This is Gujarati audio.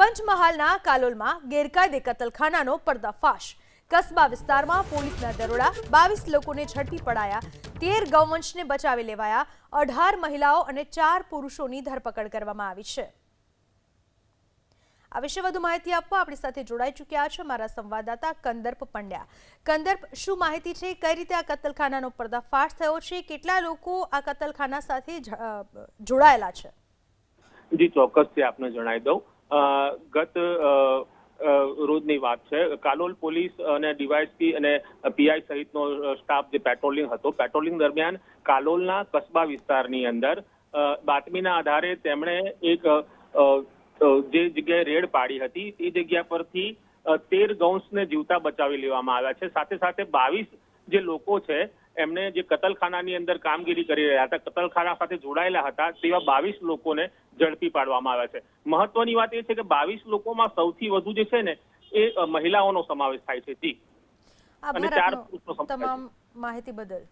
પંચમહાલના કાલોલમાં ગેરકાયદે કતલખાનાનો પર્દાફાશ। કસ્બા વિસ્તારમાં પોલીસના દરોડા, 22 લોકોને ઝડપી પડાયા, 13 ગૌવંશને બચાવી લેવાયા, 18 મહિલાઓ અને 4 પુરુષોની ધરપકડ કરવામાં આવી છે। આ વિશે વધુ માહિતી આપવા આપણી સાથે જોડાઈ ચૂક્યા છે મારા સંવાદદાતા કંદર્પ પંડ્યા। કંદર્પ, શું માહિતી છે? કઈ રીતે આ કતલખાનાનો પર્દાફાશ થયો છે? કેટલા લોકો આ કતલખાના સાથે જોડાયેલા છે? જી, ચોક્કસથી આપને જણાવી દઉં। ગત રોજની વાત છે। કાલોલ પોલીસ અને ડીવાયએસપી અને પીઆઈ સહિતનો સ્ટાફ જે પેટ્રોલિંગ દરમિયાન કાલોલના કસ્બા વિસ્તારની અંદર બાતમીના આધારે તેમણે એક જે જગ્યાએ રેડ પાડી હતી તે જગ્યા પરથી 13 ગૌવંશને જીવતા બચાવી લેવામાં આવ્યા છે। સાથે સાથે 22 જે લોકો છે એમને જે કતલખાનાની અંદર કામગીરી કરી રહ્યા હતા, કતલખાના સાથે જોડાયેલા હતા, તેવા 22 લોકોને ઝડપી પાડવામાં આવ્યા છે। મહત્વની વાત એ છે કે 22 લોકોમાં સૌથી વધુ જે છે ને એ મહિલાઓનો સમાવેશ થાય છે। જી, આભાર તમામ માહિતી બદલ।